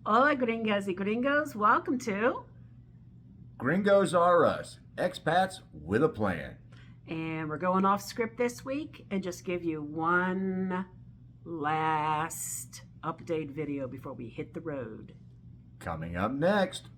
Hola, gringas y gringos. Welcome to. Gringos are us, expats with a plan. And we're going off script this week and just give you one last update video before we hit the road. Coming up next.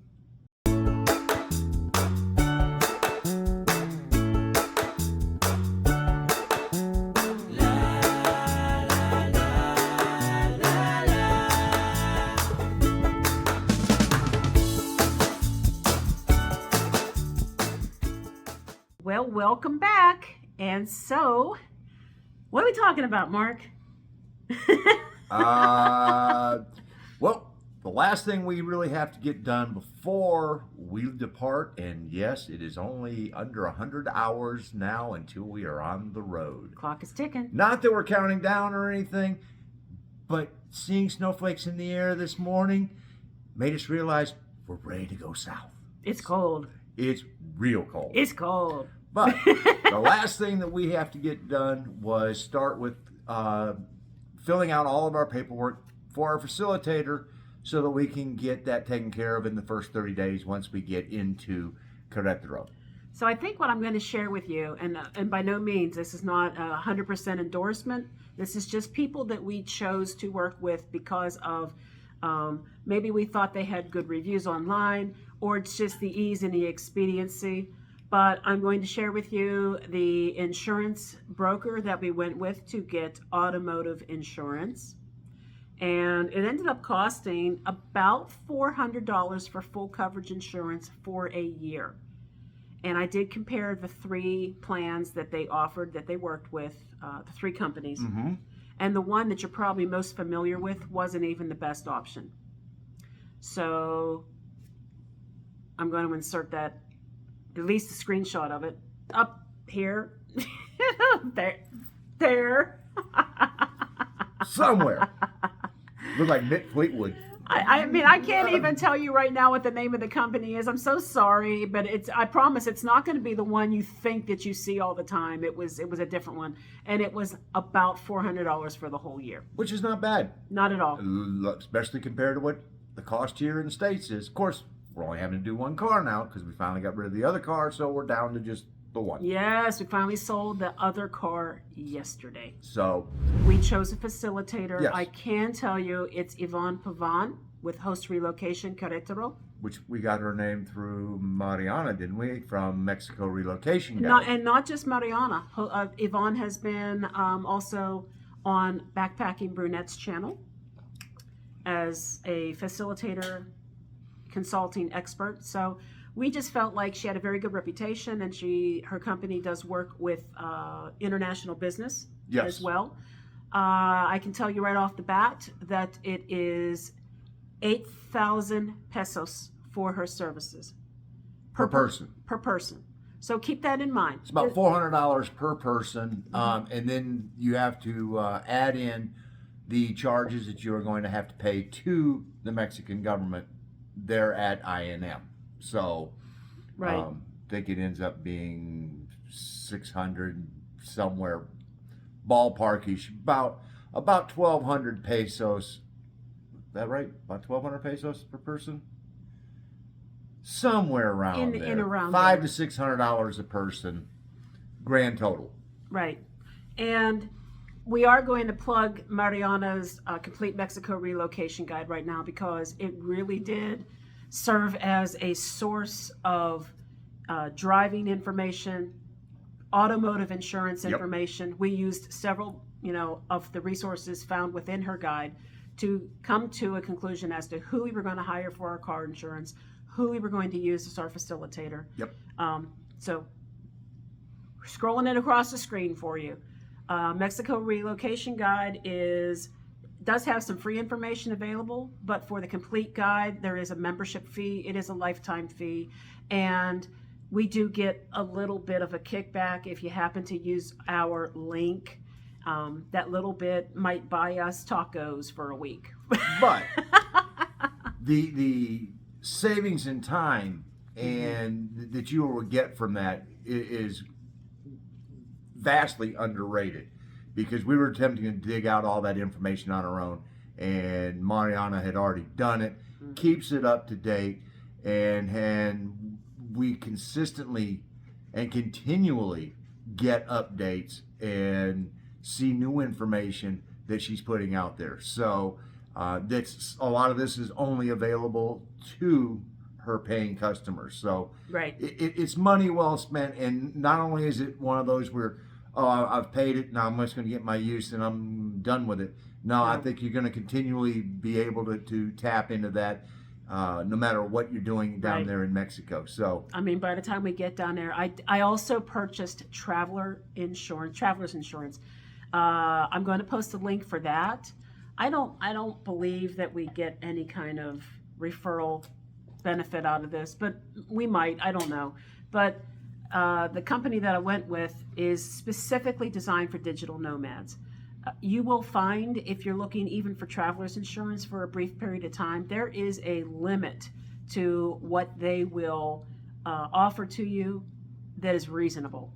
Well, welcome back. And so, what are we talking about, Mark? Well, the last thing we really have to get done before we depart, and yes, it is only under 100 hours now until we are on the road. Clock is ticking. Not that we're counting down or anything, but seeing snowflakes in the air this morning made us realize we're ready to go south. It's cold. It's real cold. It's cold. But the last thing that we have to get done was start with filling out all of our paperwork for our facilitator so that we can get that taken care of in the first 30 days once we get into Querétaro. So I think what I'm going to share with you, and by no means, this is not a 100% endorsement. This is just people that we chose to work with because of maybe we thought they had good reviews online, or it's just the ease and the expediency. But I'm going to share with you the insurance broker that we went with to get automotive insurance. And it ended up costing about $400 for full coverage insurance for a year. And I did compare the three plans that they offered, that they worked with, the three companies. Mm-hmm. And the one that you're probably most familiar with wasn't even the best option. So I'm going to insert that, at least a screenshot of it, up here. there. Somewhere. Look like Mick Fleetwood. I mean, I can't even tell you right now what the name of the company is. I'm so sorry, but I promise it's not going to be the one you think that you see all the time. It was a different one, and it was about $400 for the whole year. Which is not bad. Not at all. Especially compared to what the cost here in the States is. Of course, we're only having to do one car now because we finally got rid of the other car, so we're down to just the one. Yes, we finally sold the other car yesterday. So we chose a facilitator. Yes. I can tell you it's Yvonne Pavan with Host Relocation Querétaro. Which we got her name through Mariana, didn't we? From Mexico Relocation Guide. Not just Mariana. Yvonne has been also on Backpacking Brunette's channel as a facilitator consulting expert. So we just felt like she had a very good reputation, and her company does work with international business as well. I can tell you right off the bat that it is 8,000 pesos for her services Per person. Per person. So keep that in mind. It's about $400 per person, and then you have to add in the charges that you are going to have to pay to the Mexican government there at INM. So right. I think it ends up being 600 somewhere, ballparkish, about 1,200 pesos. Is that right? About 1,200 pesos per person? Somewhere around there. In around $500 to $600 a person, grand total. Right. And we are going to plug Mariana's Complete Mexico Relocation Guide right now because it really did serve as a source of driving information, automotive insurance information. We used several, of the resources found within her guide to come to a conclusion as to who we were going to hire for our car insurance, who we were going to use as our facilitator. Yep. So scrolling it across the screen for you. Mexico Relocation Guide does have some free information available, but for the complete guide, there is a membership fee. It is a lifetime fee, and we do get a little bit of a kickback if you happen to use our link. That little bit might buy us tacos for a week. But the savings in time and that you will get from that is vastly underrated, because we were attempting to dig out all that information on our own, and Mariana had already done it, keeps it up to date, and we consistently and continually get updates and see new information that she's putting out there. So that's a lot of this is only available to her paying customers. So Right. it's money well spent, and not only is it one of those where, oh, I've paid it, now I'm just going to get my use and I'm done with it. No, I think you're going to continually be able to tap into that no matter what you're doing down Right. there in Mexico. So I mean, by the time we get down there, I also purchased traveler's insurance. I'm going to post a link for that. I don't believe that we get any kind of referral benefit out of this, but we might. I don't know. But the company that I went with is specifically designed for digital nomads. You will find, if you're looking even for traveler's insurance for a brief period of time, there is a limit to what they will offer to you that is reasonable.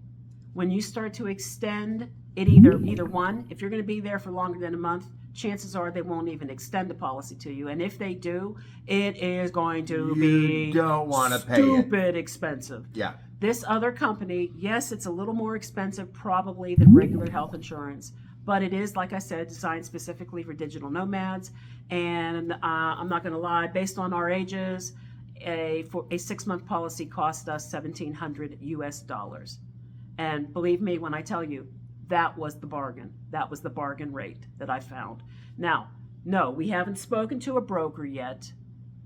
When you start to extend it, either one, if you're going to be there for longer than a month, chances are they won't even extend the policy to you. And if they do, it is going to be don't want to pay it. stupid expensive. Yeah. This other company, yes, it's a little more expensive probably than regular health insurance, but it is, like I said, designed specifically for digital nomads. And I'm not going to lie, based on our ages, a 6-month policy cost us $1,700 US. And believe me when I tell you, that was the bargain. That was the bargain rate that I found. Now, no, we haven't spoken to a broker yet.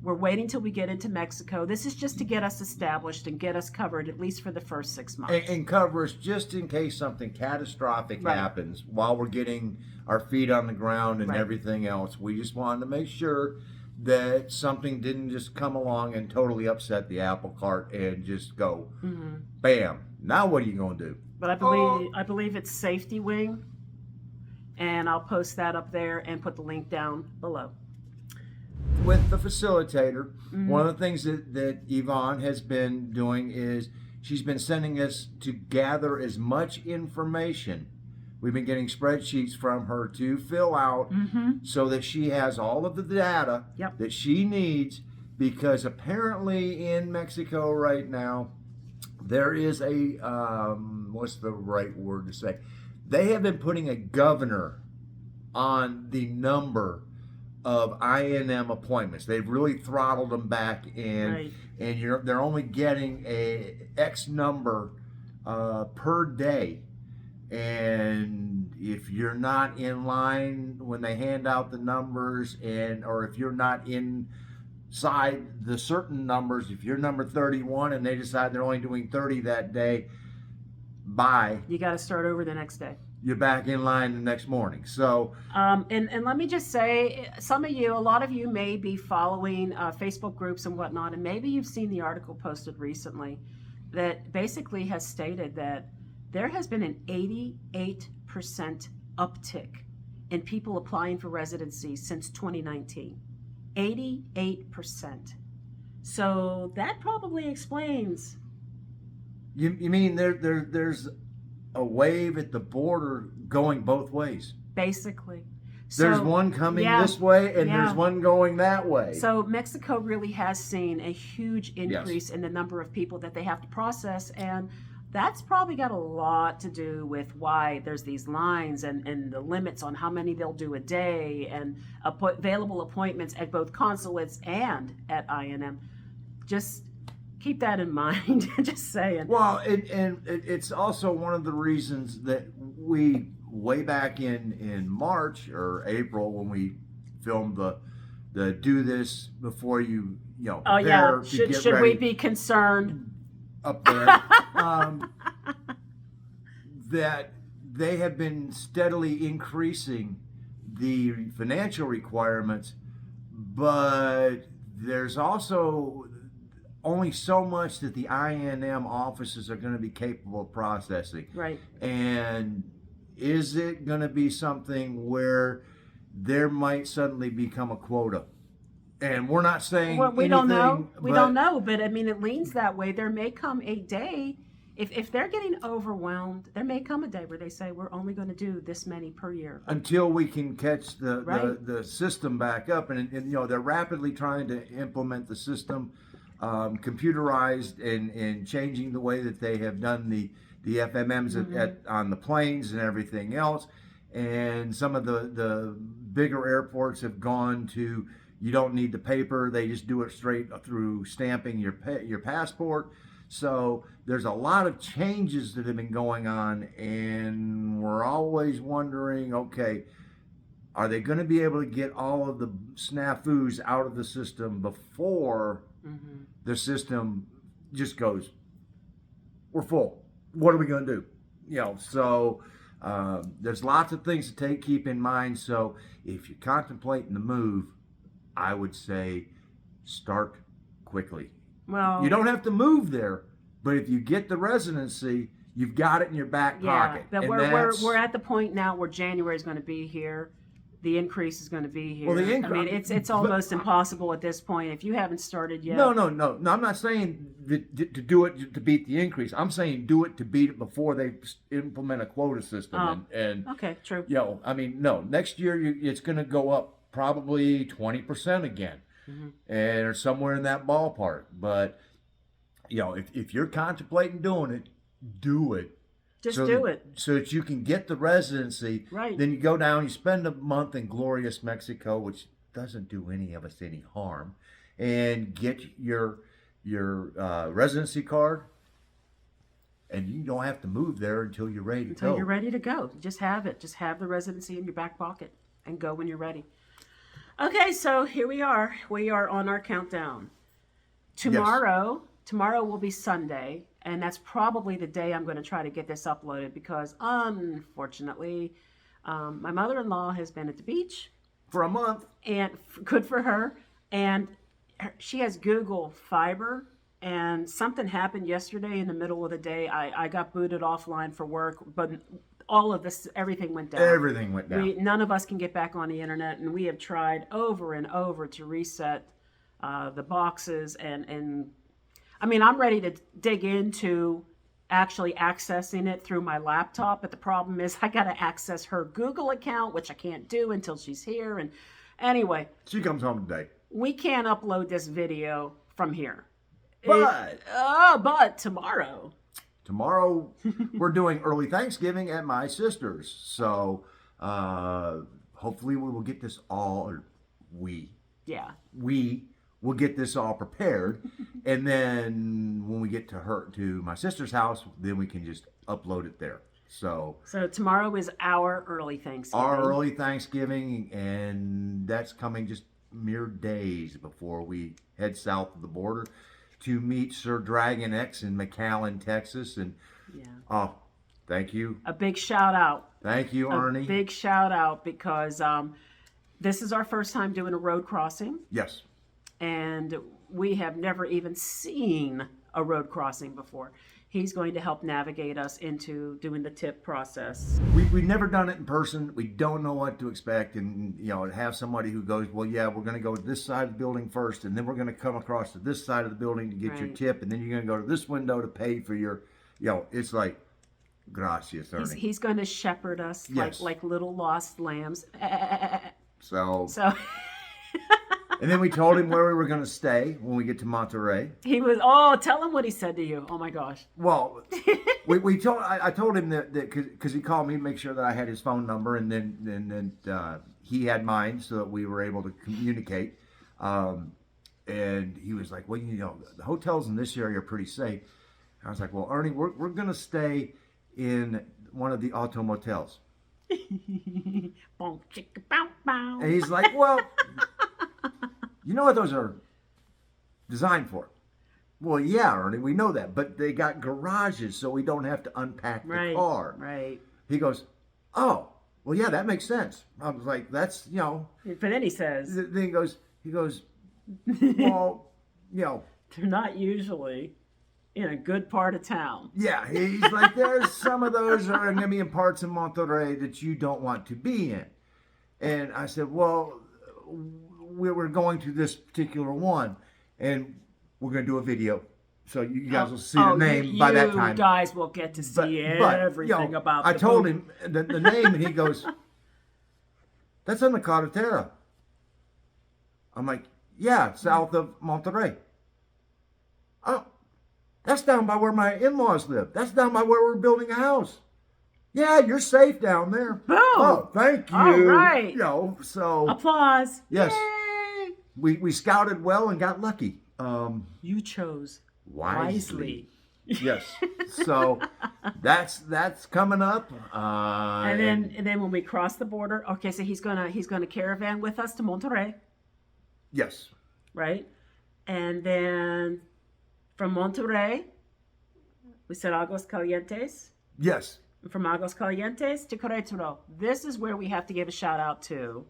We're waiting till we get into Mexico. This is just to get us established and get us covered, at least for the first 6 months. And cover us just in case something catastrophic happens while we're getting our feet on the ground and everything else. We just wanted to make sure that something didn't just come along and totally upset the apple cart and just go, bam. Now what are you going to do? But I believe it's Safetywing, and I'll post that up there and put the link down below. With the facilitator, one of the things that Yvonne has been doing is she's been sending us to gather as much information. We've been getting spreadsheets from her to fill out so that she has all of the data that she needs, because apparently in Mexico right now, there is a, what's the right word to say? They have been putting a governor on the number of INM appointments. They've really throttled them back, and they're only getting a X number per day. And if you're not in line when they hand out the numbers, or if you're not inside the certain numbers, if you're number 31 and they decide they're only doing 30 that day, bye. You got to start over the next day. You're back in line the next morning. So, and let me just say, a lot of you may be following Facebook groups and whatnot, and maybe you've seen the article posted recently that basically has stated that there has been an 88% uptick in people applying for residency since 2019. 88%. So that probably explains. You mean there's a wave at the border going both ways? Basically. There's one coming this way and there's one going that way. So Mexico really has seen a huge increase in the number of people that they have to process, and that's probably got a lot to do with why there's these lines and the limits on how many they'll do a day, and available appointments at both consulates and at INM. Just keep that in mind. Just saying. Well, and it's also one of the reasons that we, way back in March or April, when we filmed the do this before you prepare to get should ready we be concerned up there, that they have been steadily increasing the financial requirements, but there's also only so much that the INM offices are going to be capable of processing. Right. And is it going to be something where there might suddenly become a quota? And we're not saying we anything, don't know. We don't know, but I mean, it leans that way. There may come a day if they're getting overwhelmed, there may come a day where they say we're only going to do this many per year. Until we can catch Right. the system back up, and you know they're rapidly trying to implement the system, computerized and changing the way that they have done the FMMs on the planes and everything else. And some of the bigger airports have gone to, you don't need the paper, they just do it straight through stamping your passport. So there's a lot of changes that have been going on, and we're always wondering, okay, are they going to be able to get all of the snafus out of the system before the system just goes, we're full, what are we going to do? You know, so there's lots of things to keep in mind. So if you're contemplating the move, I would say start quickly. Well, You don't have to move there, but if you get the residency, you've got it in your back pocket. but And we're at the point now where January is going to be here. The increase is going to be here. Well, the I mean, it's almost impossible at this point if you haven't started yet. No. I'm not saying to do it to beat the increase. I'm saying do it to beat it before they implement a quota system. And Okay, true. you know, I mean, no. Next year it's going to go up probably 20% again, and or somewhere in that ballpark. But you know, if you're contemplating doing it, do it. Just do it. So that you can get the residency. Right. Then you go down, you spend a month in glorious Mexico, which doesn't do any of us any harm, and get your residency card, and you don't have to move there until you're ready to Until go. you're ready to go. Just have it. Just have the residency in your back pocket and go when you're ready. Okay, so here we are. We are on our countdown. Tomorrow will be Sunday, and that's probably the day I'm going to try to get this uploaded because, unfortunately, my mother-in-law has been at the beach. For a month. And good for her. And she has Google Fiber, and something happened yesterday in the middle of the day. I got booted offline for work, but all of this, everything went down. Everything went down. None of us can get back on the internet, and we have tried over and over to reset the boxes. And I mean, I'm ready to dig into actually accessing it through my laptop, but the problem is I got to access her Google account, which I can't do until she's here. And anyway, She comes home today. we can't upload this video from here. But But tomorrow. tomorrow we're doing early Thanksgiving at my sister's. So hopefully we will get this all, or we will get this all prepared. And then when we get to my sister's house, then we can just upload it there. So tomorrow is our early Thanksgiving. our early Thanksgiving, and that's coming just mere days before we head south of the border to meet Sirdragonx in McAllen, Texas. And thank you. A big shout out. Thank you, Ernie. A big shout out because this is our first time doing a road crossing, Yes. and we have never even seen a road crossing before. He's going to help navigate us into doing the tip process. We've never done it in person. We don't know what to expect. And, you know, to have somebody who goes, well, yeah, we're going to go to this side of the building first, and then we're going to come across to this side of the building to get your Right. tip, and then you're going to go to this window to pay for your, you know, it's like, gracias, Ernie. He's going to shepherd us Yes. like little lost lambs. So, So and then we told him where we were going to stay when we get to Monterey. he was, tell him what he said to you. Oh my gosh. Well, I told him that because he called me to make sure that I had his phone number, and then he had mine, so that we were able to communicate. And he was like, well, you know, the hotels in this area are pretty safe. I was like, well, Ernie, we're going to stay in one of the auto motels. Boom, chicka, bow, bow. And he's like, well, you know what those are designed for? Well, yeah, Ernie, we know that, but they got garages, so we don't have to unpack the car. Right. He goes, oh, well, yeah, that makes sense. I was like, that's, you know. But then he says, Then he goes, well, you know. they're not usually in a good part of town. Yeah, he's like, there's some of those are going to be in parts of Monterey that you don't want to be in. And I said, well, we're going to this particular one, and we're going to do a video. So you guys will see the name by that time. You guys will get to see everything about. I told him the name, and he goes, "That's on the Carretera." I'm like, "Yeah, south of Monterrey." Oh, that's down by where my in-laws live. That's down by where we're building a house. Yeah, you're safe down there. Boom. Oh, thank you. All right. You know, so applause. yes, Yay. we scouted well and got lucky. You chose wisely. Yes. So that's coming up. And then when we cross the border, okay, so he's gonna caravan with us to Monterrey, yes. right? And then from Monterrey, we said Aguas Calientes. Yes. And from Aguas Calientes to Querétaro. This is where we have to give a shout out to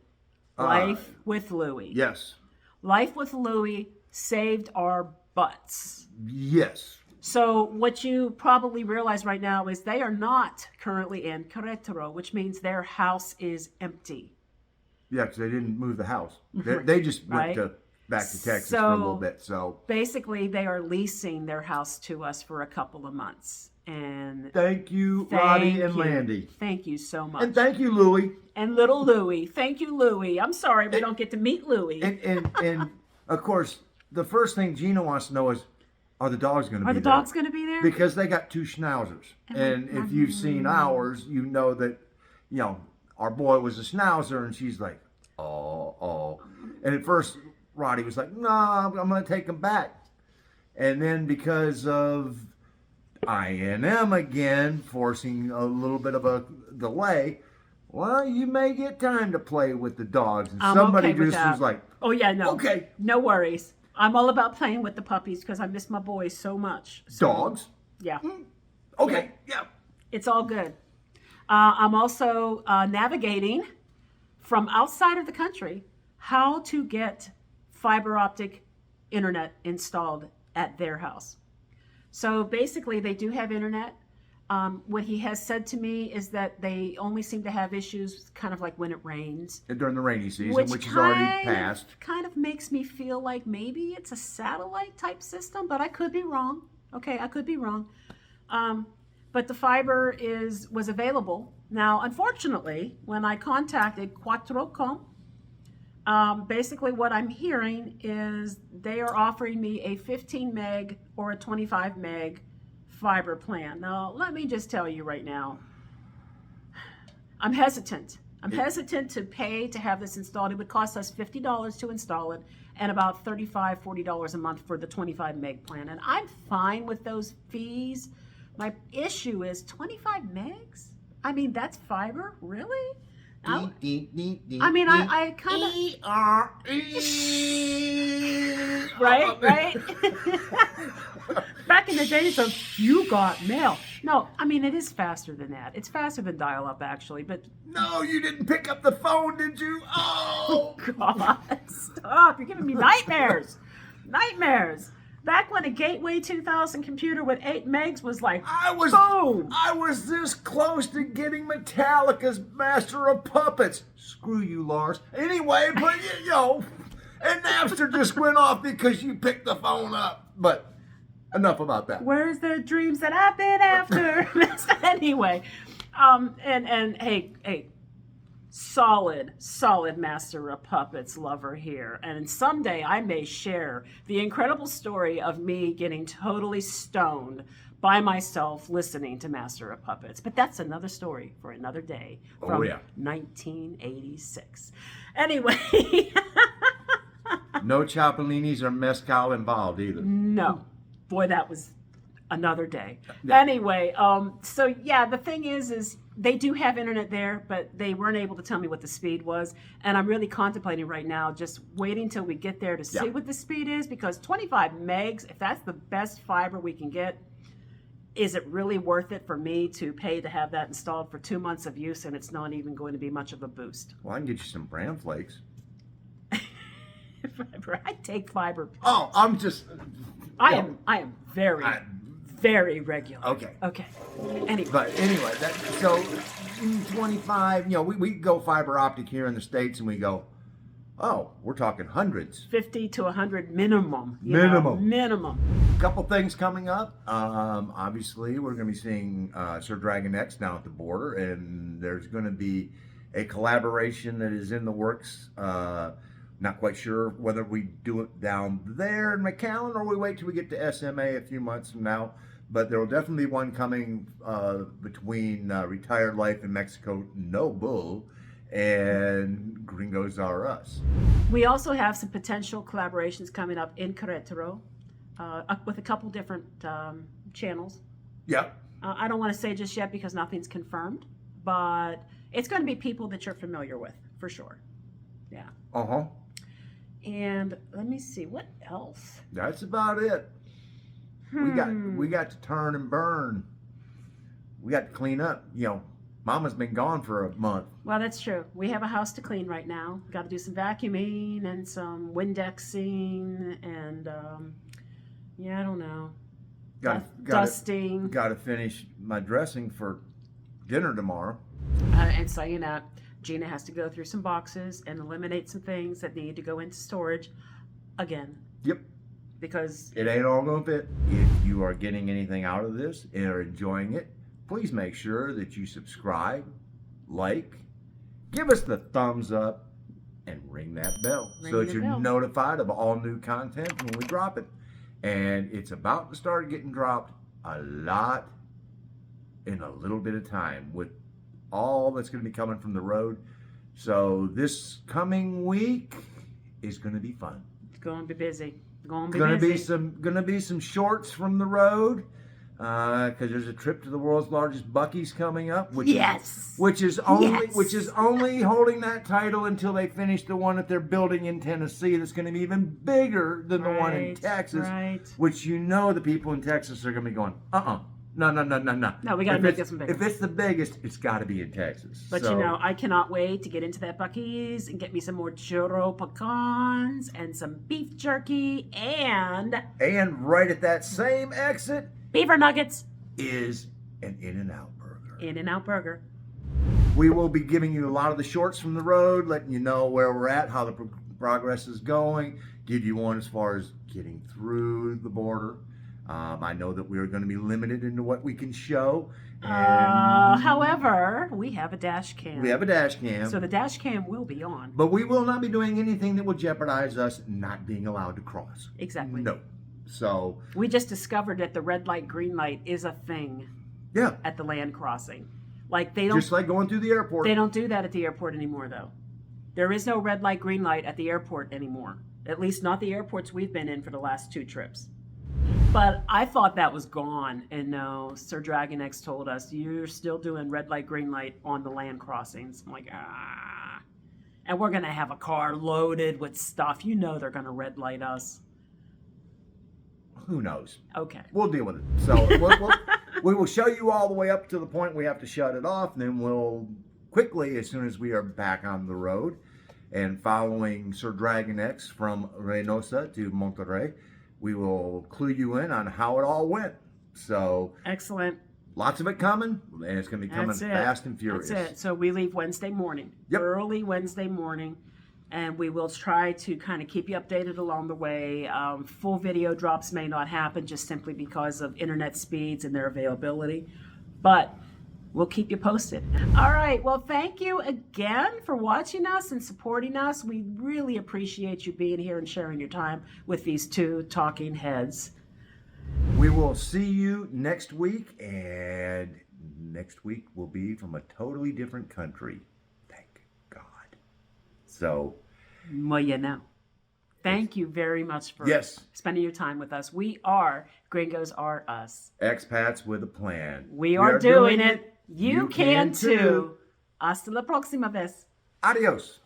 Life with Louie. Yes. Life with Louie saved our butts. Yes. So what you probably realize right now is they are not currently in Querétaro, which means their house is empty. Yeah, because they didn't move the house. They just went back to Texas for a little bit. So basically, they are leasing their house to us for a couple of months. And thank you, Roddy and Landy. Thank you so much. And thank you, Louie. And little Louie. Thank you, Louie. I'm sorry we don't get to meet Louie. And of course, the first thing Gina wants to know is, are the dogs going to be there? Are the dogs going to be there? Because they got 2 schnauzers. And if you've seen ours, you know that, our boy was a schnauzer, and she's like, oh. And at first, Roddy was like, no, I'm going to take him back. And then because of INM again, forcing a little bit of a delay, well, you may get time to play with the dogs. And somebody okay just was like, oh, yeah, no. Okay. No worries. I'm all about playing with the puppies because I miss my boys so much. So, dogs? Yeah. Okay, yeah. It's all good. I'm also navigating from outside of the country how to get fiber optic internet installed at their house. So basically, they do have internet. What he has said to me is that they only seem to have issues kind of like when it rains. During the rainy season, which is already passed. Kind of makes me feel like maybe it's a satellite type system, but I could be wrong. Okay, I could be wrong. But the fiber was available. Now, unfortunately, when I contacted Quattrocom, basically what I'm hearing is they are offering me a 15 meg or a 25 meg fiber plan. Now, let me just tell you right now, I'm hesitant. I'm hesitant to pay to have this installed. It would cost us $50 to install it and about $35, $40 a month for the 25 meg plan. And I'm fine with those fees. My issue is 25 megs? I mean, that's fiber? Really? I mean, I kind of... Right? Back in the days of you got mail. No, I mean, it is faster than that. It's faster than dial-up, actually, but... No, you didn't pick up the phone, did you? Oh, God, stop. You're giving me nightmares. Nightmares. Back when a Gateway 2000 computer with 8 megs was like, boom! I was this close to getting Metallica's Master of Puppets. Screw you, Lars. Anyway, but and Napster just went off because you picked the phone up. But enough about that. Where's the dreams that I've been after? Anyway, and hey, solid Master of Puppets lover here. And someday I may share the incredible story of me getting totally stoned by myself listening to Master of Puppets. But that's another story for another day from 1986. Anyway. No Chapelinis or Mezcal involved either. No. Boy, that was another day. Yeah. Anyway, so yeah, the thing is they do have internet there, but they weren't able to tell me what the speed was. And I'm really contemplating right now, just waiting till we get there to see what the speed is, because 25 megs, if that's the best fiber we can get, is it really worth it for me to pay to have that installed for 2 months of use, and it's not even going to be much of a boost? Well, I can get you some bran flakes. Fiber. I take fiber. Oh, I'm just... I am very regular. Okay. Anyway. But anyway, so 25, we go fiber optic here in the States, and we go, Oh, we're talking hundreds. 50 to 100 minimum. Minimum. A couple things coming up. Obviously, we're going to be seeing Sirdragonx down at the border, and there's going to be a collaboration that is in the works. Not quite sure whether we do it down there in McAllen or we wait till we get to SMA a few months from now. But there will definitely be one coming between Retired Life in Mexico, No Bull, and Gringos Are Us. We also have some potential collaborations coming up in Querétaro with a couple different channels. Yep. I don't want to say just yet because nothing's confirmed, but it's going to be people that you're familiar with for sure. Yeah. Uh-huh. And let me see, what else? That's about it. We got to turn and burn. We got to clean up. You know, Mama's been gone for a month. Well, that's true. We have a house to clean right now. Got to do some vacuuming and some Windexing and I don't know. Dusting. Got to finish my dressing for dinner tomorrow. And saying that, Gina has to go through some boxes and eliminate some things that need to go into storage again. Yep. Because it ain't all going to fit. If you are getting anything out of this and are enjoying it, please make sure that you subscribe, like, give us the thumbs up, and ring that bell so that you're notified of all new content when we drop it. And it's about to start getting dropped a lot in a little bit of time with all that's going to be coming from the road. So this coming week is going to be fun. It's going to be busy. Gonna be some shorts from the road because there's a trip to the world's largest Buc-ee's coming up, which is only holding that title until they finish the one that they're building in Tennessee. That's going to be even bigger than the one in Texas, which the people in Texas are going to be going, No, we got to make this one bigger. If it's the biggest, it's got to be in Texas. But I cannot wait to get into that Buc-ee's and get me some more churro pecans and some beef jerky and right at that same exit, beaver nuggets is an In-N-Out burger. In-N-Out burger. We will be giving you a lot of the shorts from the road, letting you know where we're at, how the progress is going, give you one as far as getting through the border. I know that we're going to be limited into what we can show. However, we have a dash cam. So the dash cam will be on. But we will not be doing anything that will jeopardize us not being allowed to cross. Exactly. No. So we just discovered that the red light, green light is a thing. Yeah. At the land crossing. Like they don't. Just like going through the airport. They don't do that at the airport anymore, though. There is no red light, green light at the airport anymore. At least not the airports we've been in for the last 2 trips. But I thought that was gone, and no, Sirdragonx told us, you're still doing red light, green light on the land crossings. I'm like, And we're going to have a car loaded with stuff. They're going to red light us. Who knows? Okay. We'll deal with it. So we will show you all the way up to the point we have to shut it off, and then we'll quickly, as soon as we are back on the road, and following Sirdragonx from Reynosa to Monterrey, we will clue you in on how it all went. So excellent. Lots of it coming, and it's going to be coming fast and furious. That's it. So we leave Wednesday morning, early Wednesday morning, and we will try to kind of keep you updated along the way. Full video drops may not happen just simply because of internet speeds and their availability, but we'll keep you posted. All right. Well, thank you again for watching us and supporting us. We really appreciate you being here and sharing your time with these 2 talking heads. We will see you next week, and next week will be from a totally different country. Thank God. So. Well, thank you very much for spending your time with us. We are Gringos Are Us. Expats with a plan. We are doing it. You can too. Hasta la próxima vez. Adios.